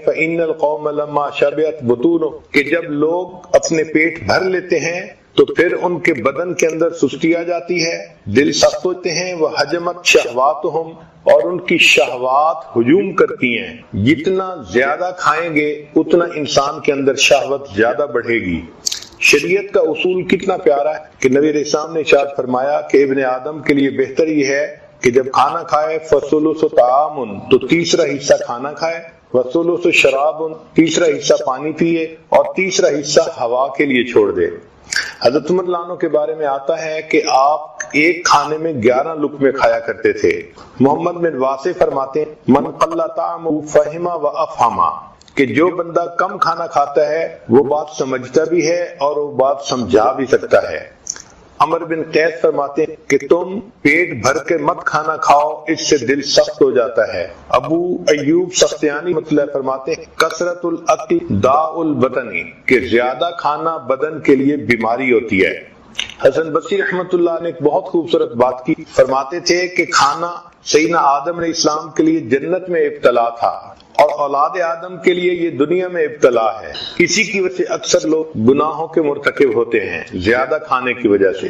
فَإِنَّ الْقَوْمَ لَمَّا شَبِعَتْ بُطُونُهُمْ کہ جب لوگ اپنے پیٹ بھر لیتے ہیں تو پھر ان کے بدن کے اندر سستی آ جاتی ہے، دل سخت ہوتے ہیں، وَحَجَمَتْ شَهْوَاتُهُمْ اور ان کی شہوات ہجوم کرتی ہیں۔ جتنا زیادہ کھائیں گے اتنا انسان کے اندر شہوت زیادہ بڑھے گی۔ شریعت کا اصول کتنا پیارا ہے کہ نبی علیہ السلام نے ارشاد فرمایا کہ ابن آدم کے لیے بہتر یہ ہے کہ جب کھانا کھائے فَثُلُثُ طَعَامٌ تو تیسرا حصہ کھانا کھائے، وَثُلُثُ شَرَابٌ تیسرا حصہ پانی پیے، اور تیسرا حصہ ہوا کے لیے چھوڑ دے۔ حضرت عمر رضی اللہ عنہ کے بارے میں آتا ہے کہ آپ ایک کھانے میں 11 لقمے کھایا کرتے تھے۔ محمد بن واسع فرماتے ہیں من قل طعمہ فہم و افہم کہ جو بندہ کم کھانا کھاتا ہے وہ بات سمجھتا بھی ہے اور وہ بات سمجھا بھی سکتا ہے۔ عمر بن قیس فرماتے ہیں کہ تم پیٹ بھر کے مت کھانا کھاؤ، اس سے دل سخت ہو جاتا ہے۔ ابو ایوب سختیانی مطلب فرماتے ہیں کثرت الاکل داء البطن کہ زیادہ کھانا بدن کے لیے بیماری ہوتی ہے۔ حسن بصری رحمۃ اللہ نے ایک بہت خوبصورت بات کی، فرماتے تھے کہ کھانا سیدنا آدم علیہ السلام کے لیے جنت میں ابتلا تھا اور اولاد آدم کے لیے یہ دنیا میں ابتلا ہے۔ اسی کی وجہ سے اکثر لوگ گناہوں کے مرتکب ہوتے ہیں زیادہ کھانے کی وجہ سے۔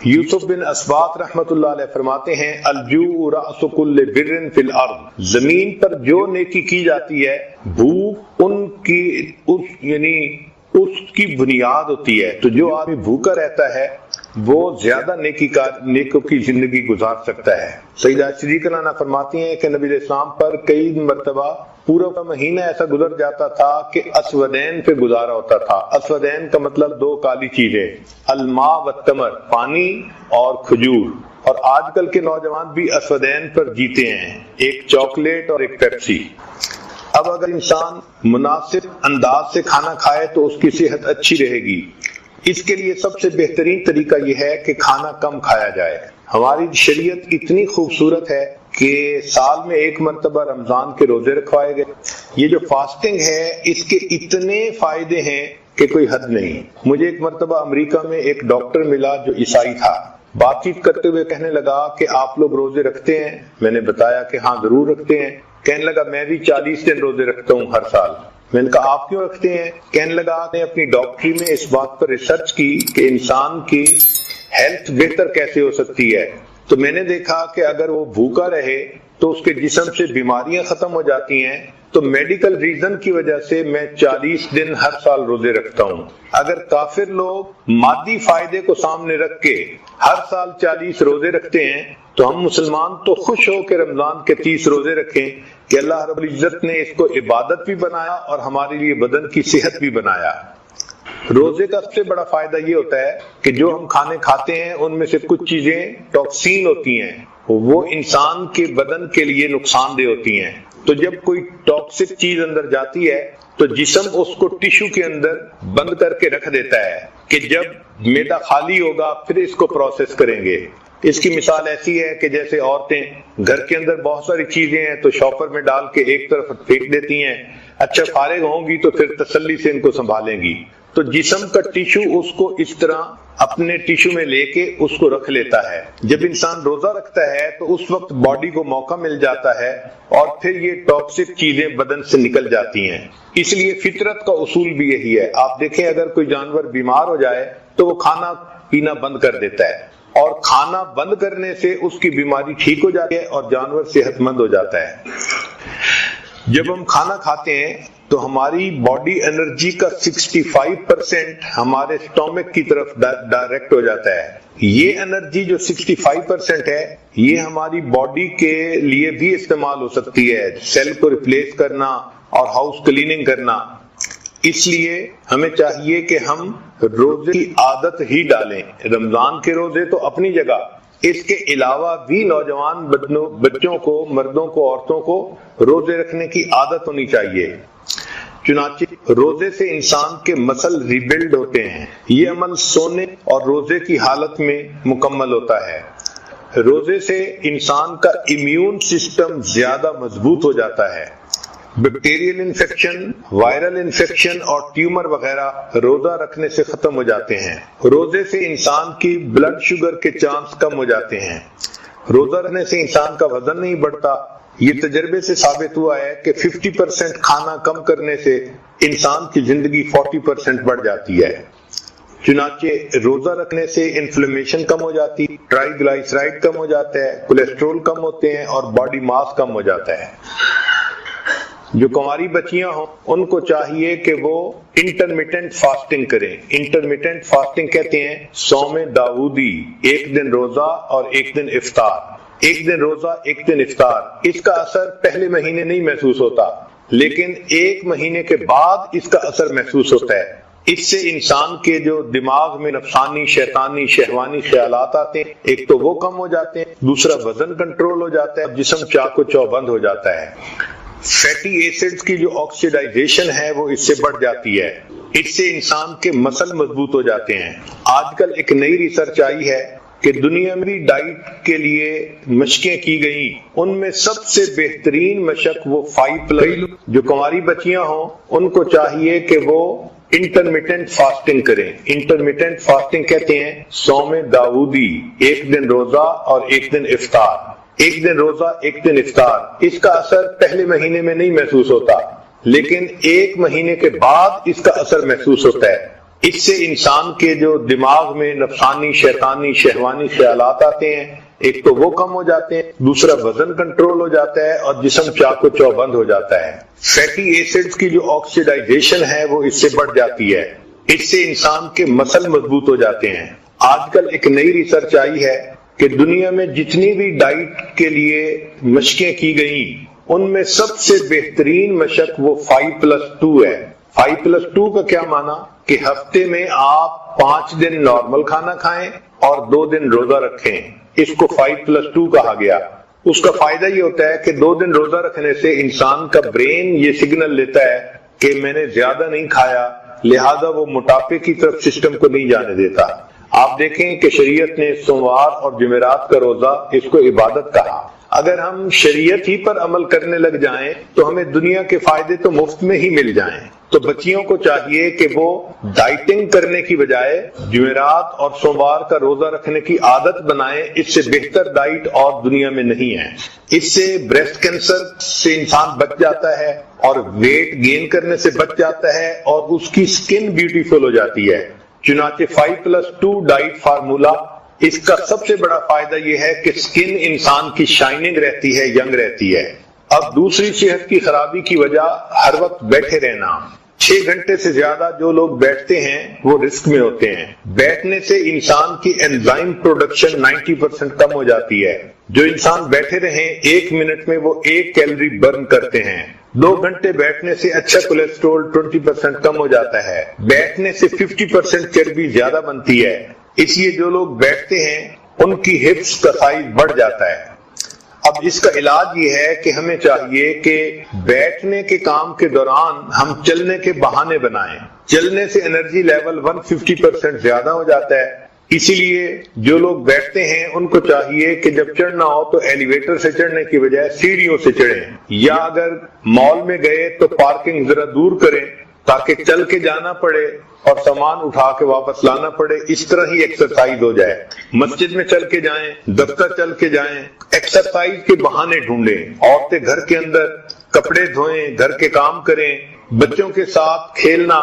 یوسف بن اسباط رحمۃ اللہ علیہ فرماتے ہیں الجوع رأس کل بر فی الارض زمین پر جو نیکی کی جاتی ہے بھوک ان کی اس کی بنیاد ہوتی ہے، تو جو آدمی بھوکا رہتا ہے وہ زیادہ نیکوں کی زندگی گزار سکتا ہے۔ سیدہ صدیقہ عنہا فرماتی ہیں کہ نبی علیہ السلام پر کئی مرتبہ پورا مہینہ ایسا گزر جاتا تھا کہ اسودین پہ گزارا ہوتا تھا۔ اسودین کا مطلب 2 کالی چیزیں، الماء والتمر پانی اور کھجور، اور آج کل کے نوجوان بھی اسودین پر جیتے ہیں، ایک چاکلیٹ اور ایک پیپسی۔ اب اگر انسان مناسب انداز سے کھانا کھائے تو اس کی صحت اچھی رہے گی۔ اس کے لیے سب سے بہترین طریقہ یہ ہے کہ کھانا کم کھایا جائے۔ ہماری شریعت اتنی خوبصورت ہے کہ سال میں 1 مرتبہ رمضان کے روزے رکھوائے گئے۔ یہ جو فاسٹنگ ہے اس کے اتنے فائدے ہیں کہ کوئی حد نہیں۔ مجھے ایک مرتبہ امریکہ میں ایک ڈاکٹر ملا جو عیسائی تھا، بات چیت کرتے ہوئے کہنے لگا کہ آپ لوگ روزے رکھتے ہیں؟ میں نے بتایا کہ ہاں ضرور رکھتے ہیں۔ کہنے لگا میں بھی 40 دن روزے رکھتا ہوں ہر سال۔ میں نے کہا آپ کیوں رکھتے ہیں؟ کہنے لگا نے اپنی ڈاکٹری میں اس بات پر ریسرچ کی کہ انسان کی ہیلتھ بہتر کیسے ہو سکتی ہے، تو میں نے دیکھا کہ اگر وہ بھوکا رہے تو اس کے جسم سے بیماریاں ختم ہو جاتی ہیں، تو میڈیکل ریزن کی وجہ سے میں 40 دن ہر سال روزے رکھتا ہوں۔ اگر کافر لوگ مادی فائدے کو سامنے رکھ کے ہر سال 40 روزے رکھتے ہیں تو ہم مسلمان تو خوش ہو کے رمضان کے 30 روزے رکھیں کہ اللہ رب العزت نے اس کو عبادت بھی بنایا اور ہمارے لیے بدن کی صحت بھی بنایا۔ روزے کا سب سے بڑا فائدہ یہ ہوتا ہے کہ جو ہم کھانے کھاتے ہیں ان میں سے کچھ چیزیں ٹاکسین ہوتی ہیں، وہ انسان کے بدن کے لیے نقصان دہ ہوتی ہیں۔ تو جب کوئی ٹاکسک چیز اندر جاتی ہے تو جسم اس کو ٹیشو کے اندر بند کر کے رکھ دیتا ہے کہ جب معدہ خالی ہوگا پھر اس کو پروسیس کریں گے۔ اس کی مثال ایسی ہے کہ جیسے عورتیں گھر کے اندر بہت ساری چیزیں ہیں تو شاپر میں ڈال کے ایک طرف پھینک دیتی ہیں، اچھا فارغ ہوں گی تو پھر تسلی سے ان کو سنبھالیں گی۔ تو جسم کا ٹیشو اس کو اس طرح اپنے ٹیشو میں لے کے اس کو رکھ لیتا ہے۔ جب انسان روزہ رکھتا ہے تو اس وقت باڈی کو موقع مل جاتا ہے اور پھر یہ ٹاکسک چیزیں بدن سے نکل جاتی ہیں۔ اس لیے فطرت کا اصول بھی یہی ہے۔ آپ دیکھیں اگر کوئی جانور بیمار ہو جائے تو وہ کھانا پینا بند کر دیتا ہے، اور کھانا بند کرنے سے اس کی بیماری ٹھیک ہو جاتی ہے اور جانور صحت مند ہو جاتا ہے۔ جب ہم کھانا کھاتے ہیں تو ہماری باڈی انرجی کا 65% ہمارے سٹومک کی طرف ڈائریکٹ ہو جاتا ہے۔ یہ انرجی جو 65% ہے یہ ہماری باڈی کے لیے بھی استعمال ہو سکتی ہے، سیل کو ریپلیس کرنا اور ہاؤس کلیننگ کرنا۔ اس لیے ہمیں چاہیے کہ ہم روزے کی عادت ہی ڈالیں۔ رمضان کے روزے تو اپنی جگہ، اس کے علاوہ بھی نوجوان بچوں کو، مردوں کو، عورتوں کو روزے رکھنے کی عادت ہونی چاہیے۔ چنانچہ روزے سے انسان کے مسل ریبلڈ ہوتے ہیں۔ یہ عمل سونے اور روزے کی حالت میں مکمل ہوتا ہے۔ روزے سے انسان کا امیون سسٹم زیادہ مضبوط ہو جاتا ہے۔ بیکٹیریل انفیکشن، وائرل انفیکشن اور ٹیومر وغیرہ روزہ رکھنے سے ختم ہو جاتے ہیں۔ روزے سے انسان کی بلڈ شوگر کے چانس کم ہو جاتے ہیں۔ روزہ رکھنے سے انسان کا وزن نہیں بڑھتا یہ تجربے سے ثابت ہوا ہے کہ 50% کھانا کم کرنے سے انسان کی زندگی 40% بڑھ جاتی ہے۔ چنانچہ روزہ رکھنے سے انفلیمیشن کم ہو جاتی، ٹرائی گلائسرائڈ کم ہو جاتا ہے، کولیسٹرول کم ہوتے ہیں اور باڈی ماس کم ہو جاتا ہے۔ جو کنواری بچیاں ہوں ان کو چاہیے کہ وہ انٹرمیٹنٹ فاسٹنگ کریں۔ انٹرمیٹنٹ فاسٹنگ کہتے ہیں صوم داؤدی، ایک دن روزہ اور ایک دن افطار، ایک دن روزہ ایک دن افطار۔ اس کا اثر پہلے مہینے نہیں محسوس ہوتا، لیکن ایک مہینے کے بعد اس کا اثر محسوس ہوتا ہے۔ اس سے انسان کے جو دماغ میں نفسانی، شیطانی، شہوانی خیالات آتے ہیں، ایک تو وہ کم ہو جاتے ہیں، دوسرا وزن کنٹرول ہو جاتا ہے، جسم چاق و چوبند ہو جاتا ہے۔ فیٹی ایسڈز کی جو آکسیڈائزیشن ہے وہ اس سے بڑھ جاتی ہے، اس سے انسان کے مسل مضبوط ہو جاتے ہیں۔ آج کل ایک نئی ریسرچ آئی ہے کہ دنیا میں ڈائٹ کے لیے مشقیں کی گئیں، ان میں سب سے بہترین مشق وہ 5+، جو کنواری بچیاں ہوں ان کو چاہیے کہ وہ انٹرمیٹنٹ فاسٹنگ کریں۔ انٹرمیٹنٹ فاسٹنگ کہتے ہیں صوم داؤدی، ایک دن روزہ اور ایک دن افطار، ایک دن روزہ ایک دن افطار۔ اس کا اثر پہلے مہینے میں نہیں محسوس ہوتا، لیکن ایک مہینے کے بعد اس کا اثر محسوس ہوتا ہے۔ اس سے انسان کے جو دماغ میں نفسانی، شیطانی، شہوانی خیالات آتے ہیں، ایک تو وہ کم ہو جاتے ہیں، دوسرا وزن کنٹرول ہو جاتا ہے اور جسم چاق و چوبند ہو جاتا ہے۔ فیٹی ایسڈز کی جو آکسیڈائزیشن ہے وہ اس سے بڑھ جاتی ہے، اس سے انسان کے مسل مضبوط ہو جاتے ہیں۔ آج کل ایک نئی ریسرچ آئی ہے کہ دنیا میں جتنی بھی ڈائٹ کے لیے مشقیں کی گئیں ان میں سب سے بہترین مشق وہ 5+2 ہے۔ 5+2 کا کیا معنی کہ ہفتے میں آپ 5 دن نارمل کھانا کھائیں اور 2 دن روزہ رکھیں، اس کو 5+2 کہا گیا۔ اس کا فائدہ یہ ہوتا ہے کہ 2 دن روزہ رکھنے سے انسان کا برین یہ سگنل لیتا ہے کہ میں نے زیادہ نہیں کھایا، لہذا وہ موٹاپے کی طرف سسٹم کو نہیں جانے دیتا۔ آپ دیکھیں کہ شریعت نے سوموار اور جمعرات کا روزہ اس کو عبادت کہا۔ اگر ہم شریعت ہی پر عمل کرنے لگ جائیں تو ہمیں دنیا کے فائدے تو مفت میں ہی مل جائیں۔ تو بچیوں کو چاہیے کہ وہ ڈائٹنگ کرنے کی بجائے جمعرات اور سوموار کا روزہ رکھنے کی عادت بنائیں، اس سے بہتر ڈائٹ اور دنیا میں نہیں ہے۔ اس سے بریسٹ کینسر سے انسان بچ جاتا ہے اور ویٹ گین کرنے سے بچ جاتا ہے اور اس کی سکن بیوٹیفل ہو جاتی ہے۔ چنانچہ 5+2 ڈائٹ فارمولا، اس کا سب سے بڑا فائدہ یہ ہے کہ سکن انسان کی شائننگ رہتی ہے، ینگ رہتی ہے۔ اب دوسری صحت کی خرابی کی وجہ ہر وقت بیٹھے رہنا۔ 6 گھنٹے سے زیادہ جو لوگ بیٹھتے ہیں وہ رسک میں ہوتے ہیں۔ بیٹھنے سے انسان کی انزائم پروڈکشن 90% کم ہو جاتی ہے۔ جو انسان بیٹھے رہیں 1 منٹ میں وہ 1 کیلری برن کرتے ہیں۔ 2 گھنٹے بیٹھنے سے اچھا کولیسٹرول 20% کم ہو جاتا ہے۔ بیٹھنے سے 50% چربی زیادہ بنتی ہے، اس لیے جو لوگ بیٹھتے ہیں ان کی ہپس کا سائز بڑھ جاتا ہے۔ اب اس کا علاج یہ ہے کہ ہمیں چاہیے کہ بیٹھنے کے کام کے دوران ہم چلنے کے بہانے بنائیں۔ چلنے سے انرجی لیول 150% زیادہ ہو جاتا ہے، اسی لیے جو لوگ بیٹھتے ہیں ان کو چاہیے کہ جب چڑھنا ہو تو ایلیویٹر سے چڑھنے کی بجائے سیڑھیوں سے چڑھیں، یا اگر مال میں گئے تو پارکنگ ذرا دور کریں تاکہ چل کے جانا پڑے اور سامان اٹھا کے واپس لانا پڑے، اس طرح ہی ایکسرسائز ہو جائے۔ مسجد میں چل کے جائیں، دفتر چل کے جائیں، ایکسرسائز کے بہانے ڈھونڈیں۔ عورتیں گھر کے اندر کپڑے دھوئیں، گھر کے کام کریں، بچوں کے ساتھ کھیلنا۔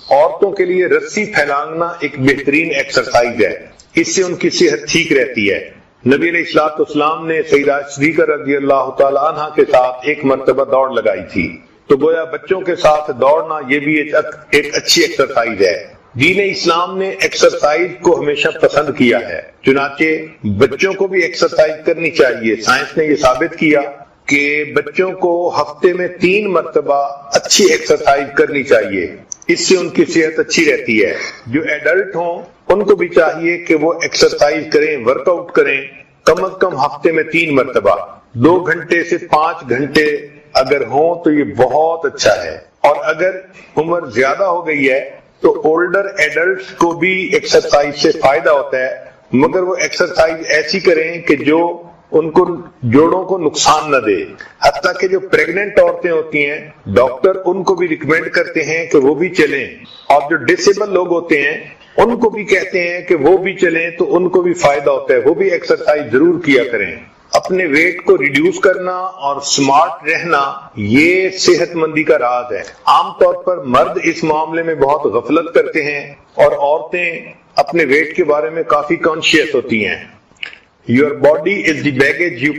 عورتوں کے لیے رسی پھیلانگنا ایک بہترین ایکسرسائز ہے، اس سے ان کی صحت ٹھیک رہتی ہے۔ نبی علیہ الصلوۃ والسلام نے سیدہ صدیقہ رضی اللہ تعالی عنہا کے ساتھ ایک مرتبہ دوڑ لگائی تھی، تو گویا بچوں کے ساتھ دوڑنا یہ بھی ایک اچھی ایکسرسائز ہے۔ دین اسلام نے ایکسرسائز کو ہمیشہ پسند کیا ہے، چنانچہ بچوں کو بھی ایکسرسائز کرنی چاہیے۔ سائنس نے یہ ثابت کیا کہ بچوں کو ہفتے میں 3 مرتبہ اچھی ایکسرسائز کرنی چاہیے، اس سے ان کی صحت اچھی رہتی ہے۔ جو ایڈلٹ ہوں ان کو بھی چاہیے کہ وہ ایکسرسائز کریں، ورک آؤٹ کریں، کم از کم ہفتے میں 3 مرتبہ۔ 2 گھنٹے سے 5 گھنٹے اگر ہوں تو یہ بہت اچھا ہے۔ اور اگر عمر زیادہ ہو گئی ہے تو اولڈر ایڈلٹس کو بھی ایکسرسائز سے فائدہ ہوتا ہے، مگر وہ ایکسرسائز ایسی کریں کہ جو ان کو جوڑوں کو نقصان نہ دے۔ حتیٰ کہ جو پریگننٹ عورتیں ہوتی ہیں ڈاکٹر ان کو بھی ریکمینڈ کرتے ہیں کہ وہ بھی چلیں، اور جو ڈسیبل لوگ ہوتے ہیں ان کو بھی کہتے ہیں کہ وہ بھی چلیں، تو ان کو بھی فائدہ ہوتا ہے، وہ بھی ایکسرسائز ضرور کیا کریں۔ اپنے ویٹ کو ریڈیوس کرنا اور سمارٹ رہنا یہ صحت مندی کا راز ہے۔ عام طور پر مرد اس معاملے میں بہت غفلت کرتے ہیں اور عورتیں اپنے ویٹ کے بارے میں کافی کانشیس ہوتی ہیں۔ Your body is the baggage you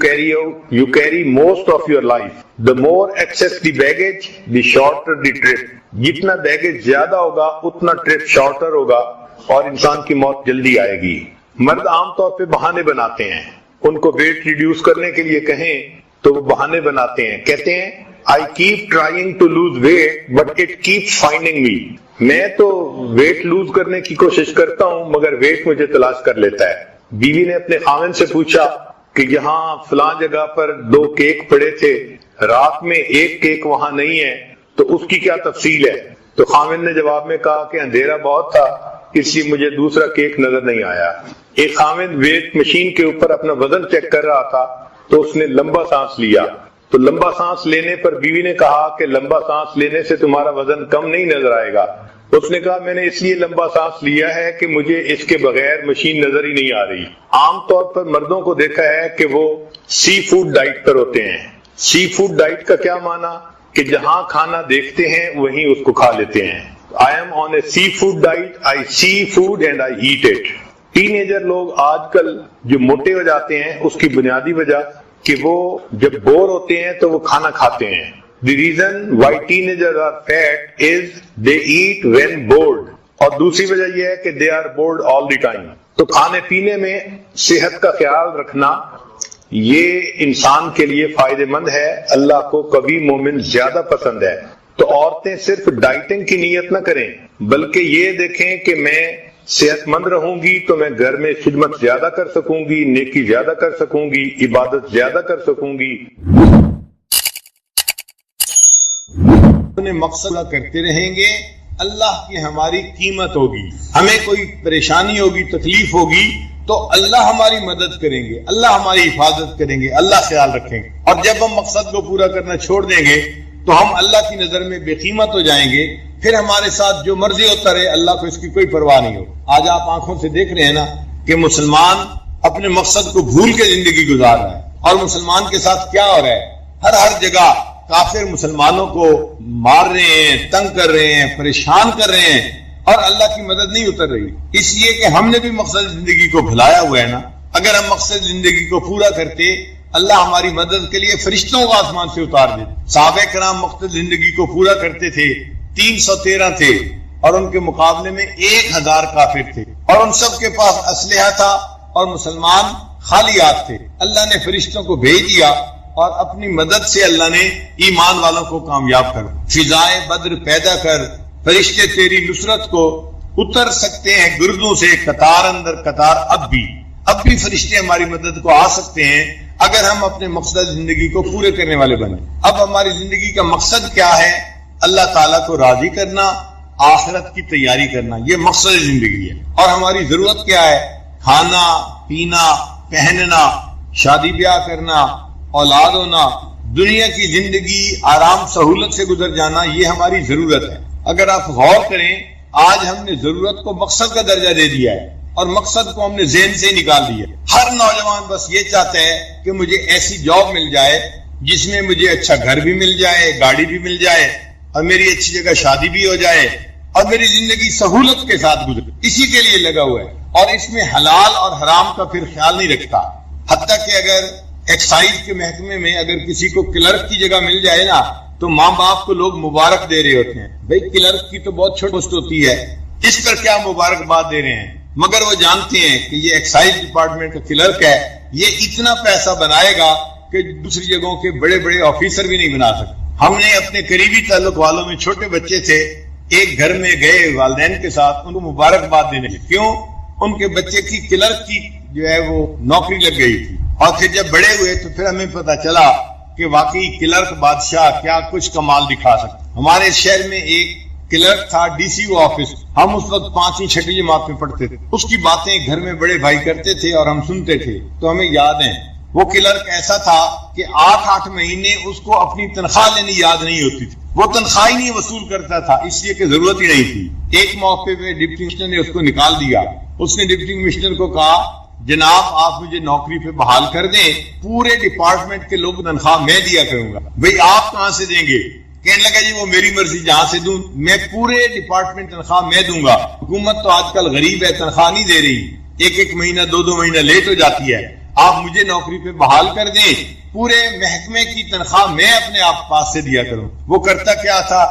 carry most of your life. The more excess the baggage, the shorter the trip. جتنا بیگیج زیادہ ہوگا اتنا ٹرپ شارٹر ہوگا اور انسان کی موت جلدی آئے گی۔ مرد عام طور پہ بہانے بناتے ہیں، ان کو ویٹ ریڈیوس کرنے کے لیے کہیں تو وہ بہانے بناتے ہیں، کہتے ہیں I keep trying to lose weight but it keeps finding me. میں تو ویٹ لوز کرنے کی کوشش کرتا ہوں مگر ویٹ مجھے تلاش کر لیتا ہے۔ بیوی نے اپنے خاوند سے پوچھا کہ یہاں فلاں جگہ پر 2 کیک پڑے تھے، رات میں 1 کیک وہاں نہیں ہے، تو اس کی کیا تفصیل ہے؟ تو خاوند نے جواب میں کہا کہ اندھیرا بہت تھا اس لیے مجھے دوسرا کیک نظر نہیں آیا۔ ایک خاوند ویٹ مشین کے اوپر اپنا وزن چیک کر رہا تھا تو اس نے لمبا سانس لیا، تو لمبا سانس لینے پر بیوی نے کہا کہ لمبا سانس لینے سے تمہارا وزن کم نہیں نظر آئے گا۔ اس نے کہا میں نے اس لیے لمبا سانس لیا ہے کہ مجھے اس کے بغیر مشین نظر ہی نہیں آ رہی۔ عام طور پر مردوں کو دیکھا ہے کہ وہ سی فوڈ ڈائٹ پر ہوتے ہیں۔ سی فوڈ ڈائٹ کا کیا معنی؟ کہ جہاں کھانا دیکھتے ہیں وہیں اس کو کھا لیتے ہیں۔ I am on a seafood diet. I see food and I eat it. Ten ager لوگ آج کل جو موٹے ہو جاتے ہیں اس کی بنیادی وجہ کہ وہ جب بور ہوتے ہیں تو وہ کھانا کھاتے ہیں۔ The reason why teenagers are fat is they eat when bored. اور دوسری وجہ یہ ہے کہ they are bored all the time. تو کھانے پینے میں صحت کا خیال رکھنا یہ انسان کے لیے فائدہ مند ہے، اللہ کو قوی مومن زیادہ پسند ہے۔ تو عورتیں صرف ڈائٹنگ کی نیت نہ کریں بلکہ یہ دیکھیں کہ میں صحت مند رہوں گی تو میں گھر میں خدمت زیادہ کر سکوں گی، نیکی زیادہ کر سکوں گی، عبادت زیادہ کر سکوں گی۔ اپنے مقصد کرتے رہیں گے، اللہ کی ہماری قیمت ہوگی، ہمیں کوئی پریشانی ہوگی، تکلیف ہوگی تو اللہ ہماری مدد کریں گے، اللہ ہماری حفاظت کریں گے، اللہ خیال رکھیں گے۔ اور جب ہم مقصد کو پورا کرنا چھوڑ دیں گے تو ہم اللہ کی نظر میں بے قیمت ہو جائیں گے، پھر ہمارے ساتھ جو مرضی ہوتا رہے اللہ کو اس کی کوئی پرواہ نہیں ہو۔ آج آپ آنکھوں سے دیکھ رہے ہیں نا کہ مسلمان اپنے مقصد کو بھول کے زندگی گزار رہا ہے، اور مسلمان کے ساتھ کیا ہو رہا ہے؟ ہر جگہ کافر مسلمانوں کو مار رہے ہیں، تنگ کر رہے ہیں، پریشان کر رہے ہیں، اور اللہ کی مدد نہیں اتر رہی، اس لیے کہ ہم نے بھی مقصد زندگی کو بھلایا ہوا ہے نا۔ اگر ہم مقصد زندگی کو پورا کرتے اللہ ہماری مدد کے لیے فرشتوں کو آسمان سے اتار دیتے۔ صحابہ کرام مقصد زندگی کو پورا کرتے تھے، 313 تھے، اور ان کے مقابلے میں 1000 کافر تھے، اور ان سب کے پاس اسلحہ تھا اور مسلمان خالی ہاتھ تھے۔ اللہ نے فرشتوں کو بھیج دیا اور اپنی مدد سے اللہ نے ایمان والوں کو کامیاب کر فضائے بدر پیدا کر فرشتے تیری نصرت کو اتر سکتے ہیں گردوں سے قطار اندر قطار۔ اب بھی فرشتے ہماری مدد کو آ سکتے ہیں اگر ہم اپنے مقصد زندگی کو پورے کرنے والے بنیں۔ اب ہماری زندگی کا مقصد کیا ہے؟ اللہ تعالیٰ کو راضی کرنا، آخرت کی تیاری کرنا، یہ مقصد زندگی ہے۔ اور ہماری ضرورت کیا ہے؟ کھانا پینا، پہننا، شادی بیاہ کرنا، اولاد ہونا، دنیا کی زندگی آرام سہولت سے گزر جانا، یہ ہماری ضرورت ہے۔ اگر آپ غور کریں، آج ہم نے ضرورت کو مقصد کا درجہ دے دیا ہے اور مقصد کو ہم نے ذہن سے نکال دیا۔ ہر نوجوان بس یہ چاہتا ہے کہ مجھے ایسی جاب مل جائے جس میں مجھے اچھا گھر بھی مل جائے، گاڑی بھی مل جائے، اور میری اچھی جگہ شادی بھی ہو جائے، اور میری زندگی سہولت کے ساتھ گزرے، اسی کے لیے لگا ہوا ہے، اور اس میں حلال اور حرام کا پھر خیال نہیں رکھتا۔ حتیٰ کہ اگر ایکسائز کے محکمے میں اگر کسی کو کلرک کی جگہ مل جائے نا تو ماں باپ کو لوگ مبارک دے رہے ہوتے ہیں، بھئی کلرک کی تو بہت چھوٹی پوسٹ ہوتی ہے، اس پر کیا مبارکباد دے رہے ہیں، مگر وہ جانتے ہیں کہ یہ ایکسائز ڈپارٹمنٹ کا کلرک ہے، یہ اتنا پیسہ بنائے گا کہ دوسری جگہوں کے بڑے بڑے آفیسر بھی نہیں بنا سکتے۔ ہم نے اپنے قریبی تعلق والوں میں چھوٹے بچے تھے، ایک گھر میں گئے والدین کے ساتھ ان کو مبارکباد دینے، کیوں؟ ان کے بچے کی کلرک کی جو ہے وہ نوکری لگ گئی تھی، اور پھر جب بڑے ہوئے تو پھر ہمیں پتا چلا کہ واقعی کلرک بادشاہ کیا کچھ کمال دکھا سکتا۔ ہمارے شہر میں ایک کلرک تھا ڈی سی او آفس، ہم اس وقت 5ویں 6ویں جماعت میں پڑھتے تھے، اس کی باتیں گھر میں بڑے بھائی کرتے تھے اور ہم سنتے تھے تو ہمیں یاد ہیں۔ وہ کلرک ایسا تھا کہ 8 مہینے اس کو اپنی تنخواہ لینی یاد نہیں ہوتی تھی، وہ تنخواہ ہی نہیں وصول کرتا تھا، اس لیے کہ ضرورت ہی نہیں تھی۔ ایک موقع پہ ڈپٹی کمشنر نے اس کو نکال دیا، اس نے ڈپٹی کمشنر کو کہا جناب آپ مجھے نوکری پہ بحال کر دیں، پورے ڈپارٹمنٹ کے لوگ تنخواہ میں دیا کروں گا۔ بھئی آپ کہاں سے دیں گے؟ کہنے لگا جی وہ میری مرضی، جہاں سے دوں میں پورے ڈپارٹمنٹ تنخواہ میں دوں گا۔ حکومت تو آج کل غریب ہے، تنخواہ نہیں دے رہی، ایک مہینہ دو مہینہ لیٹ ہو جاتی ہے، آپ مجھے نوکری پہ بحال کر دیں، پورے محکمے کی تنخواہ میں اپنے آپ پاس سے دیا کروں۔ وہ کرتا کیا تھا،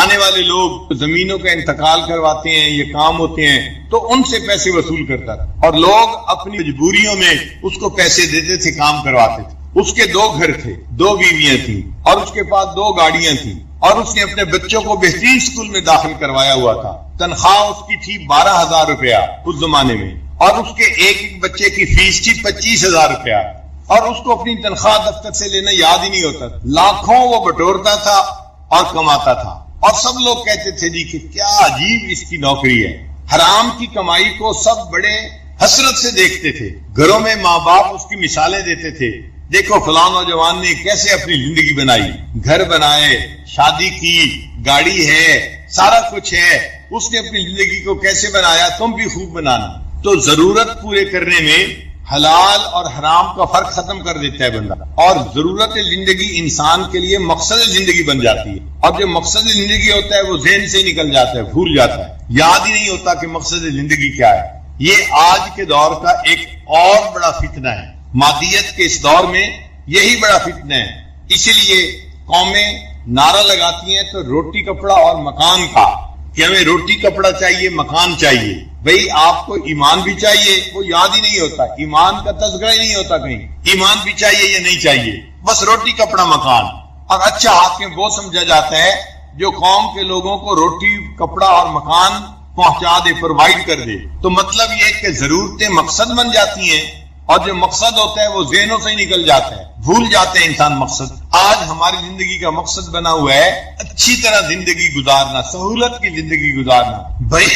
آنے والے لوگ زمینوں کا انتقال کرواتے ہیں، یہ کام ہوتے ہیں تو ان سے پیسے وصول کرتا تھا، اور لوگ اپنی مجبوریوں میں اس کو پیسے دیتے تھے، کام کرواتے تھے۔ اس کے 2 گھر تھے، 2 بیویاں تھیں، اور اس کے پاس 2 گاڑیاں تھیں، اور اس نے اپنے بچوں کو بہترین اسکول میں داخل کروایا ہوا تھا۔ تنخواہ اس کی تھی 12,000 روپیہ اس زمانے میں، اور اس کے ایک بچے کی فیس تھی 25,000 روپیہ، اور اس کو اپنی تنخواہ دفتر سے لینا یاد ہی نہیں ہوتا، لاکھوں وہ بٹورتا تھا اور کماتا تھا، اور سب لوگ کہتے تھے جی کہ کیا عجیب اس کی نوکری ہے۔ حرام کی کمائی کو سب بڑے حسرت سے دیکھتے تھے، گھروں میں ماں باپ اس کی مثالیں دیتے تھے، دیکھو فلاں نوجوان نے کیسے اپنی زندگی بنائی، گھر بنائے، شادی کی، گاڑی ہے، سارا کچھ ہے، اس نے اپنی زندگی کو کیسے بنایا، تم بھی خوب بنانا۔ تو ضرورت پورے کرنے میں حلال اور حرام کا فرق ختم کر دیتا ہے بندہ، اور ضرورت زندگی انسان کے لیے مقصد زندگی بن جاتی ہے، اور جو مقصد زندگی ہوتا ہے وہ ذہن سے نکل جاتا ہے، بھول جاتا ہے، یاد ہی نہیں ہوتا کہ مقصد زندگی کیا ہے۔ یہ آج کے دور کا ایک اور بڑا فتنہ ہے، مادیت کے اس دور میں یہی بڑا فتنہ ہے۔ اسی لیے قومیں نعرہ لگاتی ہیں تو روٹی کپڑا اور مکان کا، کہ ہمیں روٹی کپڑا چاہیے، مکان چاہیے۔ بھئی آپ کو ایمان بھی چاہیے، وہ یاد ہی نہیں ہوتا، ایمان کا تذکرہ ہی نہیں ہوتا کہیں، ایمان بھی چاہیے یا نہیں چاہیے، بس روٹی کپڑا مکان۔ اور اچھا حاکم وہ سمجھا جاتا ہے جو قوم کے لوگوں کو روٹی کپڑا اور مکان پہنچا دے، پرووائڈ کر دے۔ تو مطلب یہ کہ ضرورتیں مقصد بن جاتی ہیں، اور جو مقصد ہوتا ہے وہ ذہنوں سے ہی نکل جاتا ہے، بھول جاتے ہیں انسان مقصد۔ آج ہماری زندگی کا مقصد بنا ہوا ہے اچھی طرح زندگی گزارنا، سہولت کی زندگی گزارنا۔ بھائی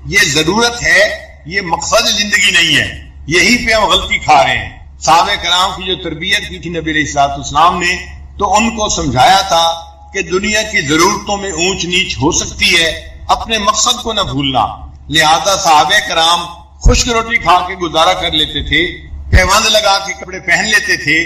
یہ ضرورت ہے، یہ مقصد زندگی نہیں ہے، یہی پہ ہم غلطی کھا رہے ہیں۔ صحابہ کرام کی جو تربیت کی تھی نبی علیہ الصلوۃ والسلام نے، تو ان کو سمجھایا تھا کہ دنیا کی ضرورتوں میں اونچ نیچ ہو سکتی ہے، اپنے مقصد کو نہ بھولنا۔ لہذا صحابہ کرام خشک روٹی کھا کے گزارا کر لیتے تھے، پیوند لگا کے کپڑے پہن لیتے تھے،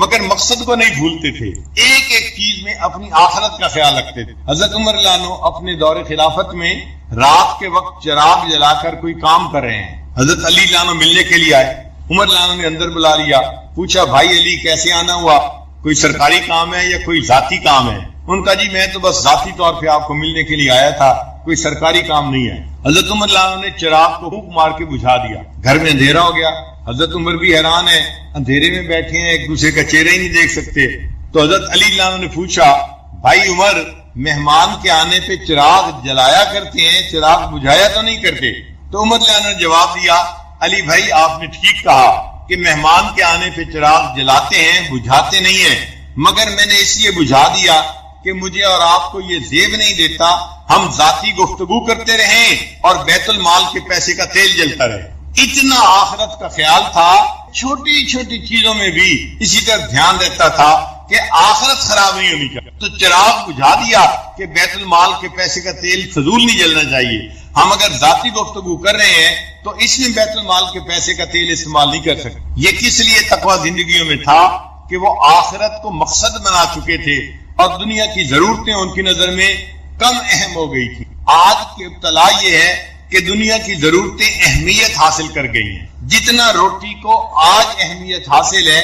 مگر مقصد کو نہیں بھولتے تھے، ایک ایک چیز میں اپنی آخرت کا خیال رکھتے تھے۔ حضرت عمر رضی اللہ عنہ اپنے دور خلافت میں رات کے وقت چراغ جلا کر کوئی کام کر رہے ہیں، حضرت علی رضی اللہ عنہ ملنے کے لیے آئے، عمر رضی اللہ عنہ نے اندر بلا لیا، پوچھا بھائی علی کیسے آنا ہوا، کوئی سرکاری کام ہے یا کوئی ذاتی کام ہے؟ ان کا جی میں تو بس ذاتی طور پہ آپ کو ملنے کے لیے آیا تھا، کوئی سرکاری کام نہیں ہے۔ حضرت عمر رضی اللہ عنہ نے چراغ کو پھونک مار کے بجھا دیا، گھر میں اندھیرا ہو گیا۔ حضرت عمر بھی حیران ہے، اندھیرے میں بیٹھے ہیں، ایک دوسرے کا چہرہ ہی نہیں دیکھ سکتے۔ تو حضرت علی رضی اللہ عنہ نے پوچھا بھائی عمر، مہمان کے آنے پہ چراغ جلایا کرتے ہیں، چراغ بجھایا تو نہیں کرتے؟ تو عمر رضی اللہ عنہ نے جواب دیا، علی بھائی آپ نے ٹھیک کہا کہ مہمان کے آنے پہ چراغ جلاتے ہیں، بجھاتے نہیں ہیں، مگر میں نے اس لیے بجھا دیا کہ مجھے اور آپ کو یہ زیب نہیں دیتا ہم ذاتی گفتگو کرتے رہیں اور بیت المال کے پیسے کا تیل جلتا رہے۔ اتنا آخرت کا خیال تھا، چھوٹی چھوٹی چیزوں میں بھی اسی طرح دھیان رہتا تھا کہ آخرت خراب نہیں ہونی چاہیے، تو چراغ بجھا دیا کہ بیت المال کے پیسے کا تیل فضول نہیں جلنا چاہیے۔ ہم اگر ذاتی گفتگو کر رہے ہیں تو اس میں بیت المال کے پیسے کا تیل استعمال نہیں کر سکتے۔ یہ کس لیے تقویٰ زندگیوں میں تھا کہ وہ آخرت کو مقصد بنا چکے تھے، اور دنیا کی ضرورتیں ان کی نظر میں کم اہم ہو گئی تھی۔ آج کی ابتلا یہ ہے کہ دنیا کی ضرورتیں اہمیت حاصل کر گئی ہیں، جتنا روٹی کو آج اہمیت حاصل ہے،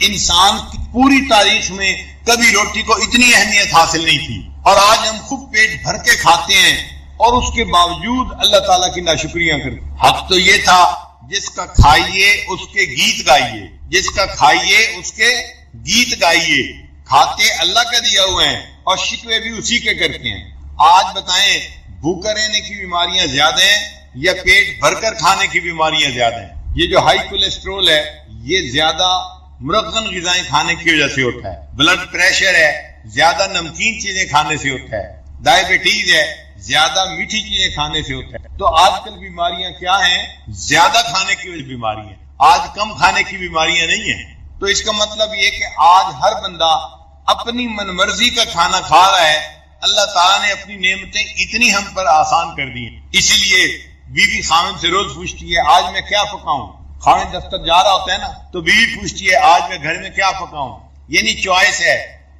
انسان کی پوری تاریخ میں کبھی روٹی کو اتنی اہمیت حاصل نہیں تھی، اور آج ہم خوب پیٹ بھر کے کھاتے ہیں اور اس کے باوجود اللہ تعالیٰ کی ناشکریاں کرتے ہیں۔ حق تو یہ تھا جس کا کھائیے اس کے گیت گائیے، جس کا کھائیے اس کے گیت گائیے۔ کھاتے اللہ کا دیا ہوئے ہیں اور شکوے بھی اسی کے کرتے ہیں۔ آج بتائیں بھوکا رہنے کی بیماریاں زیادہ ہیں یا پیٹ بھر کر کھانے کی بیماریاں زیادہ ہیں؟ یہ جو ہائی کولیسٹرول ہے یہ زیادہ مرغن غذائیں کھانے کی وجہ سے ہوتا ہے، بلڈ پریشر ہے زیادہ نمکین چیزیں کھانے سے ہوتا ہے، ڈائبٹیز ہے زیادہ میٹھی چیزیں کھانے سے ہوتا ہے۔ تو آج کل بیماریاں کیا ہیں؟ زیادہ کھانے کی وجہ بیماری ہیں، آج کم کھانے کی بیماریاں نہیں ہیں۔ تو اس کا مطلب یہ کہ آج ہر بندہ اپنی من مرضی کا کھانا کھا رہا ہے۔ اللہ تعالیٰ نے اپنی نعمتیں اتنی ہم پر آسان کر دی ہیں، اسی لیے بیوی خاوند سے روز پوچھتی ہے آج میں کیا پکاؤں؟ کھانے دفتر جا رہا ہوتا ہے نا تو بیوی پوچھتی ہے آج میں گھر میں کیا پکاؤں، یعنی چوائس ہے،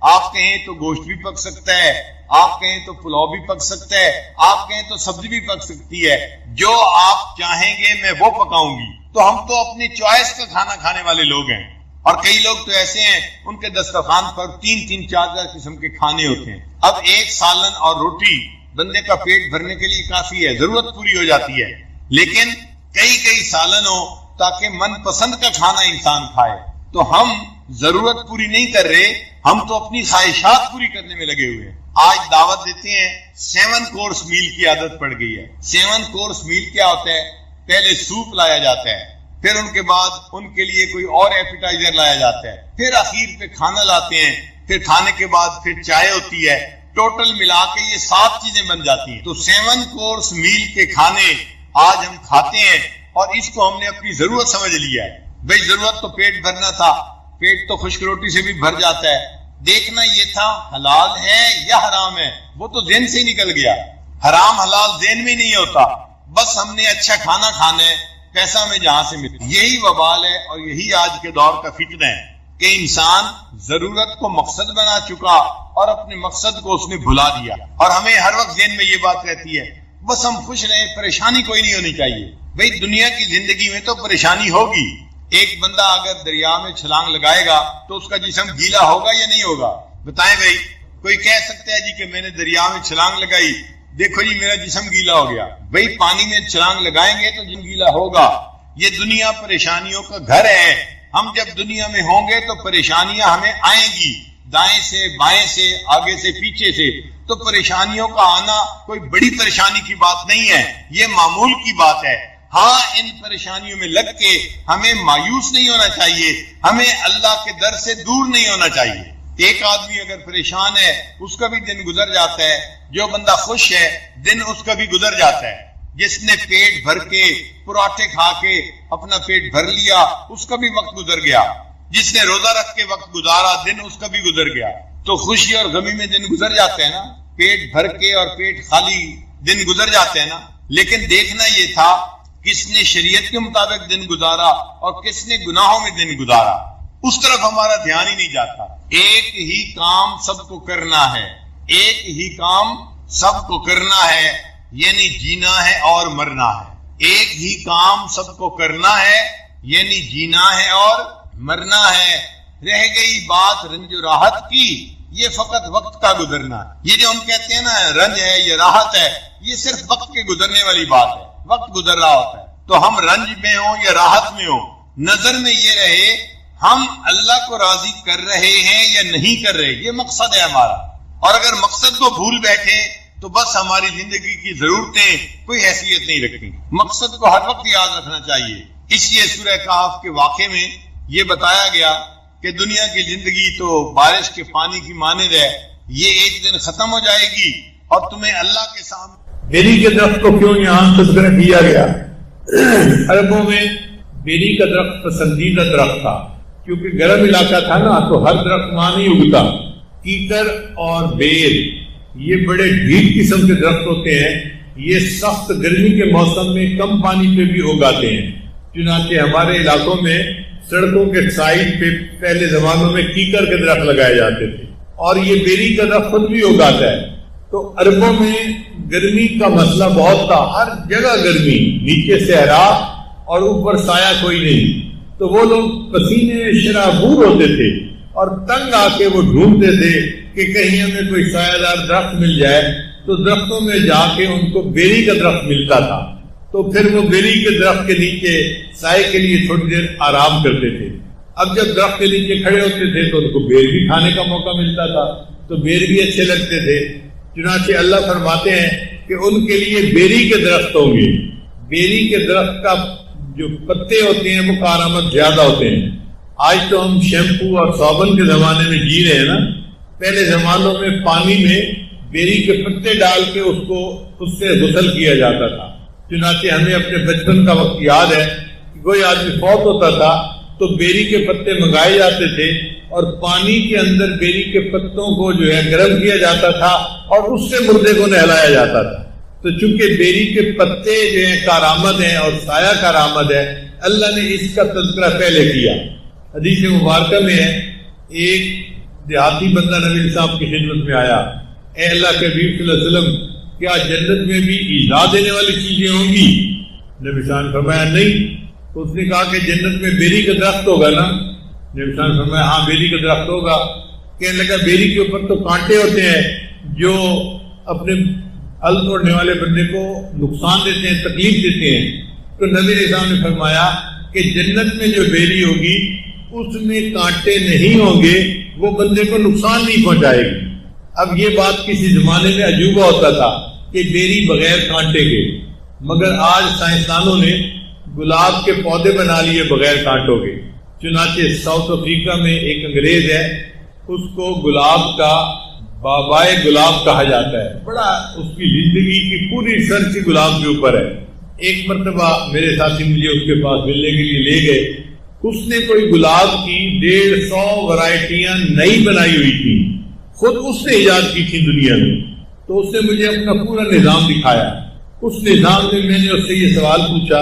آپ کہیں تو گوشت بھی پک سکتا ہے، آپ کہیں تو پلاؤ بھی پک سکتا ہے، آپ کہیں تو سبزی بھی پک سکتی ہے، جو آپ چاہیں گے میں وہ پکاؤں گی۔ تو ہم تو اپنی چوائس کا کھانا کھانے والے لوگ ہیں، اور کئی لوگ تو ایسے ہیں ان کے دسترخوان پر 3-3 4 قسم کے کھانے ہوتے ہیں۔ اب ایک سالن اور روٹی بندے کا پیٹ بھرنے کے لیے کافی ہے، ضرورت پوری ہو جاتی ہے، لیکن کئی سالن ہو تاکہ من پسند کا کھانا انسان کھائے۔ تو ہم ضرورت پوری نہیں کر رہے، ہم تو اپنی خواہشات پوری کرنے میں لگے ہوئے ہیں۔ آج دعوت دیتے ہیں 7 کورس میل کی عادت پڑ گئی ہے۔ 7 کورس میل کیا ہوتا ہے؟ پہلے سوپ لایا جاتا ہے، پھر ان کے بعد ان کے لیے کوئی اور ایپیٹائزر لایا جاتا ہے، پھر اخیر پہ کھانا لاتے ہیں، پھر کھانے کے بعد پھر چائے ہوتی ہے، ٹوٹل ملا کے یہ 7 چیزیں بن جاتی ہیں۔ تو 7 کورس میل کے کھانے آج ہم کھاتے ہیں، اور اس کو ہم نے اپنی ضرورت سمجھ لیا ہے۔ بھئی ضرورت تو پیٹ بھرنا تھا، پیٹ تو خشک روٹی سے بھی بھر جاتا ہے، دیکھنا یہ تھا حلال ہے یا حرام ہے، وہ تو ذہن سے ہی نکل گیا۔ حرام حلال ذہن میں نہیں ہوتا، بس ہم نے اچھا کھانا کھانا ہے، پیسہ ہمیں جہاں سے ملے۔ یہی وبال ہے اور یہی آج کے دور کا فتنہ ہے کہ انسان ضرورت کو مقصد بنا چکا اور اپنے مقصد کو اس نے بھلا دیا، اور ہمیں ہر وقت ذہن میں یہ بات رہتی ہے بس ہم خوش رہیں، پریشانی کوئی نہیں ہونی چاہیے۔ بھئی دنیا کی زندگی میں تو پریشانی ہوگی، ایک بندہ اگر دریا میں چھلانگ لگائے گا تو اس کا جسم گیلا ہوگا یا نہیں ہوگا؟ بتائیں بھائی، کوئی کہہ سکتا ہے جی کہ میں نے دریا میں چھلانگ لگائی، دیکھو جی میرا جسم گیلا ہو گیا؟ بھئی پانی میں چھلانگ لگائیں گے تو جسم گیلا ہوگا۔ یہ دنیا پریشانیوں کا گھر ہے، ہم جب دنیا میں ہوں گے تو پریشانیاں ہمیں آئیں گی، دائیں سے بائیں سے آگے سے پیچھے سے۔ تو پریشانیوں کا آنا کوئی بڑی پریشانی کی بات نہیں ہے، یہ معمول کی بات ہے۔ ہاں ان پریشانیوں میں لگ کے ہمیں مایوس نہیں ہونا چاہیے، ہمیں اللہ کے در سے دور نہیں ہونا چاہیے۔ ایک آدمی اگر پریشان ہے اس کا بھی دن گزر جاتا ہے، جو بندہ خوش ہے دن اس کا بھی گزر جاتا ہے۔ جس نے پیٹ بھر کے پراٹھے کھا کے اپنا پیٹ بھر لیا اس کا بھی وقت گزر گیا، جس نے روزہ رکھ کے وقت گزارا دن اس کا بھی گزر گیا۔ تو خوشی اور غمی میں دن گزر جاتے ہیں نا، پیٹ بھر کے اور پیٹ خالی دن گزر جاتے ہیں نا، لیکن دیکھنا یہ تھا کس نے شریعت کے مطابق دن گزارا اور کس نے گناہوں میں دن گزارا، اس طرف ہمارا دھیان ہی نہیں جاتا۔ ایک ہی کام سب کو کرنا ہے، ایک ہی کام سب کو کرنا ہے، یعنی جینا ہے اور مرنا ہے۔ ایک ہی کام سب کو کرنا ہے، یعنی جینا ہے اور مرنا ہے۔ رہ گئی بات رنج و راحت کی، یہ فقط وقت کا گزرنا ہے۔ یہ جو ہم کہتے ہیں نا رنج ہے یہ راحت ہے، یہ صرف وقت کے گزرنے والی بات ہے، وقت گزر رہا ہوتا ہے۔ تو ہم رنج میں ہوں یا راحت میں ہوں، نظر میں یہ رہے ہم اللہ کو راضی کر رہے ہیں یا نہیں کر رہے، یہ مقصد ہے ہمارا۔ اور اگر مقصد کو بھول بیٹھے تو بس ہماری زندگی کی ضرورتیں کوئی حیثیت نہیں رکھتی۔ مقصد کو ہر وقت یاد رکھنا چاہیے۔ اس لیے سورہ کہف کے واقعے میں یہ بتایا گیا کہ دنیا کی زندگی تو بارش کے پانی کی مانند ہے، یہ ایک دن ختم ہو جائے گی اور تمہیں اللہ کے سامنے۔ بیری کے درخت کو کیوں یہاں تذکرہ کیا گیا؟ عربوں میں بیری کا درخت پسندیدہ درخت تھا، کیونکہ گرم علاقہ تھا نا تو ہر درخت وہاں نہیں اگتا۔ کیکر اور بیر یہ بڑے ڈھیٹ قسم کے درخت ہوتے ہیں، یہ سخت گرمی کے موسم میں کم پانی پہ بھی اگاتے ہیں۔ چنانچہ ہمارے علاقوں میں سڑکوں کے سائڈ پہ پہلے زمانوں میں کیکر کے درخت لگائے جاتے تھے، اور یہ بیری کا درخت خود بھی اگاتا ہے۔ تو عربوں میں گرمی کا مسئلہ بہت تھا، ہر جگہ گرمی، نیچے صحرا اور اوپر سایہ کوئی نہیں، تو وہ لوگ پسینے شرابور ہوتے تھے اور تنگ آ کے وہ ڈھونڈتے تھے کہ کہیں ہمیں کوئی سایہ دار درخت مل جائے، تو درختوں میں جا کے ان کو بیری کا درخت ملتا تھا، تو پھر وہ بیری کے درخت کے نیچے سائے کے لیے تھوڑی دیر آرام کرتے تھے۔ اب جب درخت کے نیچے کھڑے ہوتے تھے تو ان کو بیر بھی کھانے کا موقع ملتا تھا، تو بیر بھی اچھے لگتے تھے۔ چنانچہ اللہ فرماتے ہیں کہ ان کے لیے بیری کے درخت ہوں گے۔ بیری کے درخت کا جو پتے ہوتے ہیں وہ کارآمد زیادہ ہوتے ہیں۔ آج تو ہم شیمپو اور صابن کے زمانے میں جی رہے ہیں نا، پہلے زمانوں میں پانی میں بیری کے پتے ڈال کے اس سے غسل کیا جاتا تھا۔ چنانچہ ہمیں اپنے بچپن کا وقت یاد ہے کہ کوئی آدمی فوت ہوتا تھا تو بیری کے پتے منگائے جاتے تھے اور پانی کے اندر بیری کے پتوں کو جو ہے گرم کیا جاتا تھا اور اس سے مردے کو نہلایا جاتا تھا۔ تو چونکہ بیری کے پتے جو ہیں کارآمد ہیں اور سایہ کارآمد ہے، اللہ نے اس کا تذکرہ پہلے کیا. حدیث مبارکہ میں ہے ایک دیہاتی بندہ نبی صاحب کی خدمت میں آیا, اے اللہ کے حبیب صلی اللہ علیہ وسلم کیا جنت میں بھی ایذا دینے والی چیزیں ہوں گی؟ نبی صاحب نے فرمایا نہیں. تو اس نے کہا کہ جنت میں بیری کا درخت ہوگا نا؟ نبی صاحب نے فرمایا ہاں بیری کا درخت ہوگا. کہنے لگا بیری کے اوپر تو کانٹے ہوتے ہیں جو اپنے پھل توڑنے والے بندے کو نقصان دیتے ہیں, تکلیف دیتے ہیں. تو نبی صاحب نے فرمایا کہ جنت میں جو بیری ہوگی اس میں کانٹے نہیں ہوں گے, وہ بندے کو نقصان نہیں پہنچائے گی. اب یہ بات کسی زمانے میں عجوبہ ہوتا تھا کہ بیری بغیر کانٹے کے, مگر آج سائنسدانوں نے گلاب کے پودے بنا لیے بغیر کانٹوں کے. چنانچہ ساؤتھ افریقہ میں ایک انگریز ہے, اس کو گلاب کا بابائے گلاب کہا جاتا ہے. بڑا اس کی زندگی کی پوری ریسرچ گلاب کے اوپر ہے. ایک مرتبہ میرے ساتھی مجھے اس کے پاس ملنے کے لیے لے گئے. اس نے کوئی گلاب کی 150 ورائٹیاں نئی بنائی ہوئی تھی, خود اس نے ایجاد کی تھی دنیا میں. تو اس نے مجھے اپنا پورا نظام دکھایا. اس نظام میں میں نے اس سے یہ سوال پوچھا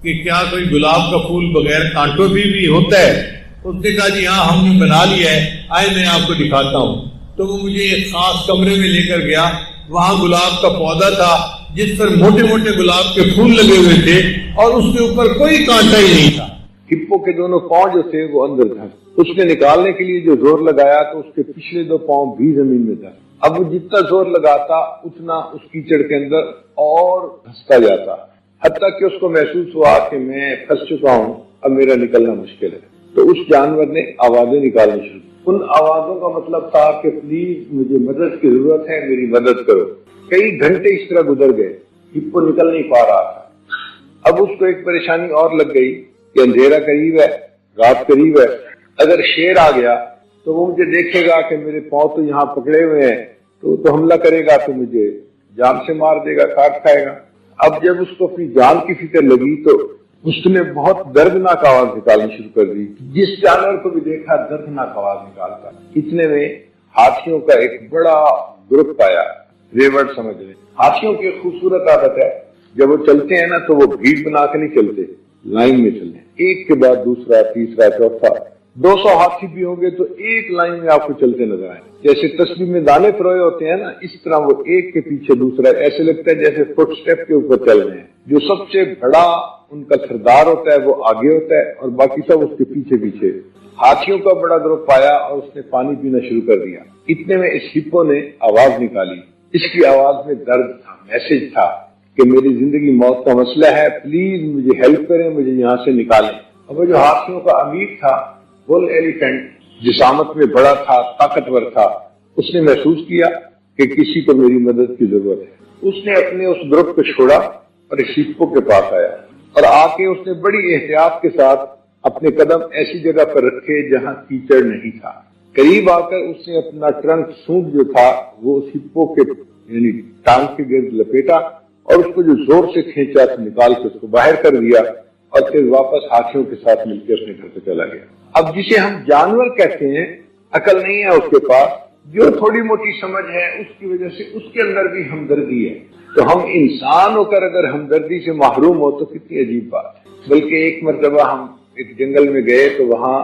کہ کیا کوئی گلاب کا پھول بغیر کانٹوں بھی ہوتا ہے؟ اس نے کہا جی ہاں ہم نے بنا لیا ہے, آئے میں آپ کو دکھاتا ہوں. تو وہ مجھے ایک خاص کمرے میں لے کر گیا. وہاں گلاب کا پودا تھا جس پر موٹے موٹے گلاب کے پھول لگے ہوئے تھے اور اس کے اوپر کوئی کانٹا ہی نہیں تھا. ہپو کے دونوں پاؤں جو تھے وہ اندر تھا. اس نے نکالنے کے لیے جو زور لگایا تو اس کے پچھلے 2 پاؤں بھی زمین میں تھا. اب وہ جتنا زور لگاتا اتنا اس کیچڑ کے اندر اور دھستا جاتا, حتیٰ کہ اس کو محسوس ہوا کہ میں پھنس چکا ہوں, اب میرا نکلنا مشکل ہے. تو اس جانور نے آوازیں نکالنی شروع کی. ان آوازوں کا مطلب تھا کہ پلیز مجھے مدد کی ضرورت ہے, میری مدد کرو. کئی گھنٹے اس طرح گزر گئے, ہپو نکل نہیں پا رہا تھا. اب اس کو ایک پریشانی اور لگ گئی کہ اندھیرا قریب ہے, رات قریب ہے. اگر شیر آ گیا تو وہ مجھے دیکھے گا کہ میرے پاؤں تو یہاں پکڑے ہوئے ہیں, تو حملہ کرے گا, تو مجھے جان سے مار دے گا, کاٹ کھائے گا. اب جب اس کو اپنی جان کی فکر لگی تو اس نے بہت دردناک آواز نکالنی شروع کر دی. جس جانور کو بھی دیکھا دردناک آواز نکالتا. اتنے میں ہاتھیوں کا ایک بڑا گروپ آیا. ریوڑ سمجھ لیں. ہاتھیوں کی خوبصورت عادت ہے, جب وہ چلتے ہیں نا تو وہ بھیڑ بنا کے نہیں چلتے, لائن میں چلتے, ایک کے بعد دوسرا, تیسرا, چوتھا. 200 ہاتھی بھی ہوں گے تو ایک لائن میں آپ کو چلتے نظر آئیں. جیسے تسبیح میں دانے پروئے ہوتے ہیں نا, اس طرح وہ ایک کے پیچھے دوسرا, ایسے لگتا ہے جیسے فٹ سٹیپ کے اوپر چل رہے ہیں. جو سب سے بڑا ان کا سردار ہوتا ہے وہ آگے ہوتا ہے اور باقی سب اس کے پیچھے پیچھے. ہاتھیوں کا بڑا گروپ آیا اور اس نے پانی پینا شروع کر دیا. اتنے میں اس ہپو نے آواز نکالی. اس کی آواز میں درد تھا, میسج تھا کہ میری زندگی موت کا مسئلہ ہے, پلیز مجھے ہیلپ کریں, مجھے یہاں سے نکالیں. اور وہ جو ہاتھیوں کا امیر تھا, بل ایلیفینٹ, جسامت میں بڑا تھا, طاقتور تھا, اس نے محسوس کیا کہ کسی کو میری مدد کی ضرورت ہے. اس نے اپنے اس گروپ کو چھوڑا اور اس ہپو کے پاس آیا, اور آ کے اس نے بڑی احتیاط کے ساتھ اپنے قدم ایسی جگہ پر رکھے جہاں کیچڑ نہیں تھا. قریب آ کر اس نے اپنا ٹرنک سونٹ جو تھا وہ اس ہپو کے یعنی ٹانگ کے گرد لپیٹا اور اس کو جو زور سے کھینچا تو نکال کے اس کو باہر کر دیا اور پھر واپس ہاتھیوں کے ساتھ مل کے اپنے گھر پہ چلا گیا. اب جسے ہم جانور کہتے ہیں, عقل نہیں ہے اس کے پاس, جو تھوڑی موٹی سمجھ ہے اس کی وجہ سے اس کے اندر بھی ہمدردی ہے. تو ہم انسان ہو کر اگر ہمدردی سے محروم ہو تو کتنی عجیب بات ہے. بلکہ ایک مرتبہ ہم ایک جنگل میں گئے تو وہاں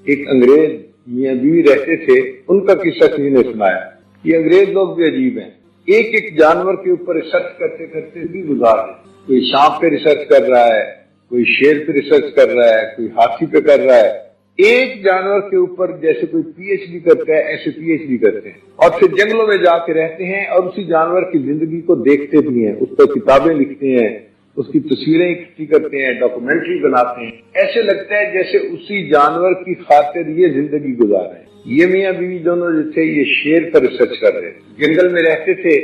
ایک انگریز میاں بیوی رہتے تھے, ان کا قصہ کسی نے سنایا. یہ انگریز لوگ بھی عجیب ہیں, ایک ایک جانور کے اوپر ریسرچ کرتے کرتے بھی گزار رہے. کوئی سانپ پہ ریسرچ کر رہا ہے, کوئی شیر پہ ریسرچ کر رہا ہے, کوئی ہاتھی پہ کر رہا ہے. ایک جانور کے اوپر جیسے کوئی پی ایچ ڈی کرتا ہے ایسے پی ایچ ڈی کرتے ہیں, اور پھر جنگلوں میں جا کے رہتے ہیں اور اسی جانور کی زندگی کو دیکھتے بھی ہیں, اس پر کتابیں لکھتے ہیں, اس کی تصویریں اکٹھی کرتے ہیں, ڈاکومنٹری بناتے ہیں. ایسے لگتا ہے جیسے اسی جانور کی خاطر یہ زندگی گزار رہے ہیں. یہ میاں بیوی دونوں جو تھے یہ شیر پر ریسرچ کر رہے تھے. جنگل میں رہتے تھے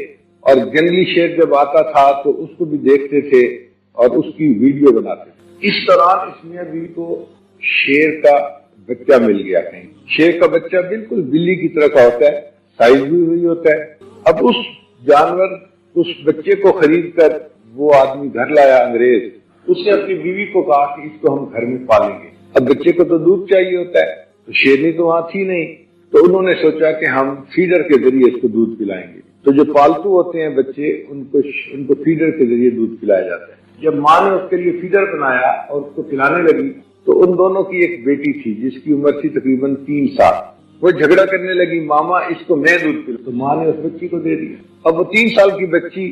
اور جنگلی شیر جب آتا تھا تو اس کو بھی دیکھتے تھے اور اس کی ویڈیو بناتے تھے. اس دوران اس میاں بیوی کو شیر کا بچہ مل گیا کہیں. شیر کا بچہ بالکل بلی کی طرح کا ہوتا ہے, سائز بھی وہی ہوتا ہے. اب اس جانور اس بچے کو خرید کر وہ آدمی گھر لایا انگریز. اس نے اپنی بیوی کو کہا کہ اس کو ہم گھر میں پالیں گے. اب بچے کو تو دودھ چاہیے ہوتا ہے, تو شیرنی تو وہاں تھی نہیں, تو انہوں نے سوچا کہ ہم فیڈر کے ذریعے اس کو دودھ پلائیں گے. تو جو پالتو ہوتے ہیں بچے ان کو فیڈر کے ذریعے دودھ پلایا جاتا ہے. جب ماں نے اس کے لیے فیڈر بنایا اور اس کو پلانے لگی تو ان دونوں کی ایک بیٹی تھی جس کی عمر تھی تقریباً 3 سال. وہ جھگڑا کرنے لگی، ماما اس کو میں دودھ پلاؤں، تو ماں نے اس بچی کو دے دیا. اب وہ 3 سال کی بچی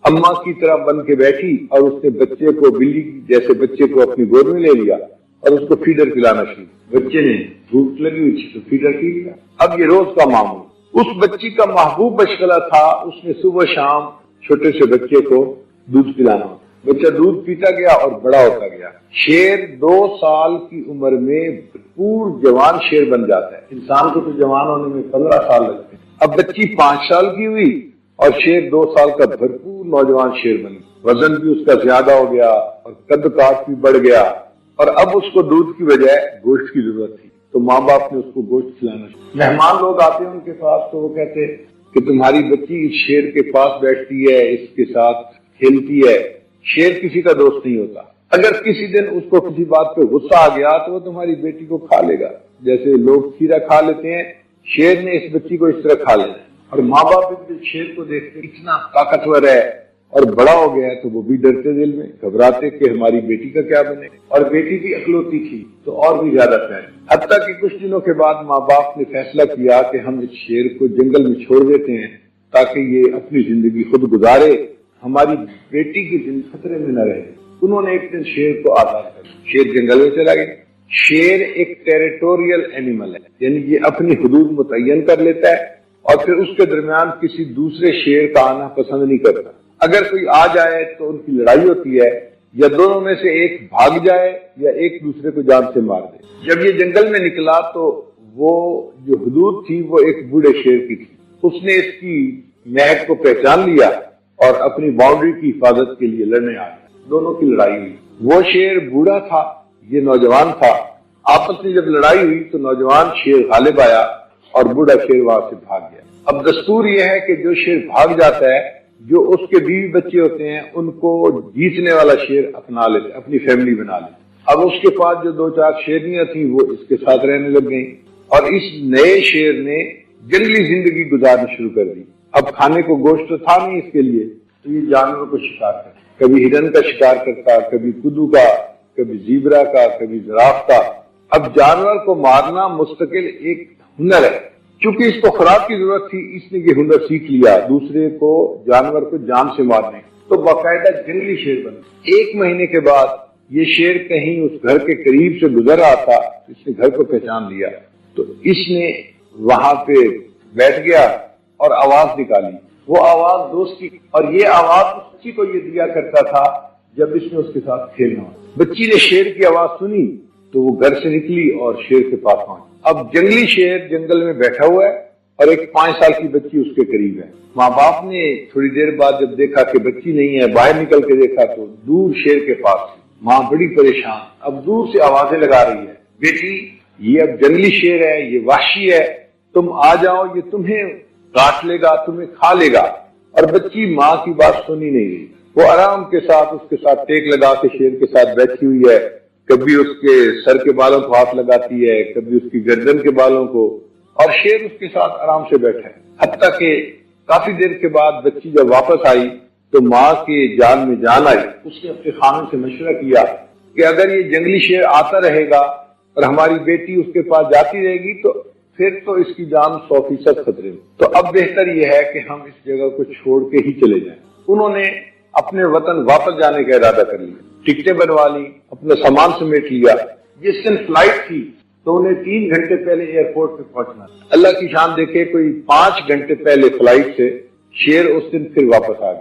اماں کی طرح بن کے بیٹھی اور اس نے بچے کو بلی جیسے بچے کو اپنی گود میں لے لیا اور اس کو فیڈر پلانا شروع. بچے نے بھوک لگی ہوئی تھی تو فیڈر پی لیا. اب یہ روز کا معمول. اس بچی کا محبوب مشغلہ تھا، اس نے صبح شام چھوٹے سے بچے کو دودھ پلانا. بچہ دودھ پیتا گیا اور بڑا ہوتا گیا. شیر 2 سال کی عمر میں بھرپور جوان شیر بن جاتا ہے. انسان کو تو جوان ہونے میں 15 سال لگتے ہیں. اب بچی 5 سال کی ہوئی اور شیر 2 سال کا بھرپور نوجوان شیر بن گیا. وزن بھی اس کا زیادہ ہو گیا اور قد کاٹ بھی بڑھ گیا اور اب اس کو دودھ کی بجائے گوشت کی ضرورت تھی تو ماں باپ نے اس کو گوشت کھلانا شروع. مہمان لوگ آتے ہیں ان کے پاس تو وہ کہتے کہ تمہاری بچی اس شیر کے پاس بیٹھتی ہے، اس کے ساتھ کھیلتی ہے. شیر کسی کا دوست نہیں ہوتا. اگر کسی دن اس کو کسی بات پہ غصہ آ گیا تو وہ تمہاری بیٹی کو کھا لے گا. جیسے لوگ کھیرا کھا لیتے ہیں، شیر نے اس بچی کو اس طرح کھا لینا. اور ماں باپ شیر کو دیکھتے اتنا طاقتور ہے اور بڑا ہو گیا ہے تو وہ بھی ڈرتے دل میں، گھبراتے کہ ہماری بیٹی کا کیا بنے. اور بیٹی بھی اکلوتی تھی تو اور بھی زیادہ پیاری. حتیٰ کہ کچھ دنوں کے بعد ماں باپ نے فیصلہ کیا کہ ہم اس شیر کو جنگل میں چھوڑ دیتے ہیں تاکہ یہ اپنی زندگی خود گزارے، ہماری بیٹی کی زندگی خطرے میں نہ رہے. انہوں نے ایک دن شیر کو آزاد کر دیا. شیر جنگل میں چلا گیا. شیر ایک ٹیریٹوریل اینیمل ہے، یعنی یہ اپنی حدود متعین کر لیتا ہے اور پھر اس کے درمیان کسی دوسرے شیر کا آنا پسند نہیں کرتا. اگر کوئی آ جائے تو ان کی لڑائی ہوتی ہے، یا دونوں میں سے ایک بھاگ جائے یا ایک دوسرے کو جان سے مار دے. جب یہ جنگل میں نکلا تو وہ جو حدود تھی وہ ایک بوڑھے شیر کی تھی. اس نے اس کی مہک کو پہچان لیا اور اپنی باؤنڈری کی حفاظت کے لیے لڑنے آ گیا. دونوں کی لڑائی ہوئی. وہ شیر بوڑھا تھا، یہ نوجوان تھا. آپس میں جب لڑائی ہوئی تو نوجوان شیر غالب آیا اور بوڑھا شیر وہاں سے بھاگ گیا. اب دستور یہ ہے کہ جو شیر بھاگ جاتا ہے، جو اس کے بیوی بچے ہوتے ہیں ان کو جیتنے والا شیر اپنا لیتے، اپنی فیملی بنا لیتے. اب اس کے پاس جو 2-4 شیرنیاں تھیں وہ اس کے ساتھ رہنے لگ گئیں اور اس نئے شیر نے جنگلی زندگی گزارنی شروع کر دی. اب کھانے کو گوشت تو تھا نہیں اس کے لیے تو یہ جانوروں کو شکار کرتا. کبھی ہرن کا شکار کرتا، کبھی کدو کا، کبھی زیبرا کا، کبھی زراف کا. اب جانور کو مارنا مستقل ایک ہنر ہے. چونکہ اس کو خوراک کی ضرورت تھی اس نے یہ ہنر سیکھ لیا دوسرے کو، جانور کو جان سے مارنے. تو باقاعدہ جنگلی شیر بنا. 1 مہینے کے بعد یہ شیر کہیں اس گھر کے قریب سے گزر رہا تھا، اس نے گھر کو پہچان لیا تو اس نے وہاں پہ بیٹھ گیا اور آواز نکالی. وہ آواز دوست کی، اور یہ آواز بچی کو یہ دیا کرتا تھا جب اس نے اس کے ساتھ کھیلنا ہو. بچی نے شیر کی آواز سنی تو وہ گھر سے نکلی اور شیر کے پاس پہنچی. اب جنگلی شیر جنگل میں بیٹھا ہوا ہے اور ایک 5 سال کی بچی اس کے قریب ہے. ماں باپ نے تھوڑی دیر بعد جب دیکھا کہ بچی نہیں ہے، باہر نکل کے دیکھا تو دور شیر کے پاس. ماں بڑی پریشان، اب دور سے آوازیں لگا رہی ہے، بیٹی یہ اب جنگلی شیر ہے، یہ وحشی ہے، تم آ جاؤ، یہ تمہیں کاٹ لے گا، تمہیں کھا لے گا. اور بچی ماں کی بات سنی نہیں رہی. وہ آرام کے ساتھ اس کے ساتھ ٹیک لگا کے شیر کے ساتھ بیٹھی ہوئی ہے. کبھی اس کے سر کے بالوں کو ہاتھ لگاتی ہے، کبھی اس کی گردن کے بالوں کو، اور شیر اس کے ساتھ آرام سے بیٹھا ہے. حتیٰ کہ کافی دیر کے بعد بچی جب واپس آئی تو ماں کے جان میں جان آئی. اس نے اپنے خاوند سے مشورہ کیا کہ اگر یہ جنگلی شیر آتا رہے گا اور ہماری بیٹی اس کے پاس جاتی رہے گی تو پھر تو اس کی جان 100% خطرے میں. تو اب بہتر یہ ہے کہ ہم اس جگہ کو چھوڑ کے ہی چلے جائیں. انہوں نے اپنے وطن واپس جانے کا ارادہ کر لیا، ٹکٹیں بنوا لی، اپنا سامان سمیٹ لیا. جس دن فلائٹ تھی تو انہیں 3 گھنٹے پہلے ایئرپورٹ پہ پہنچنا. اللہ کی شان دیکھے، کوئی 5 گھنٹے پہلے فلائٹ سے شیر اس دن پھر واپس آ گیا.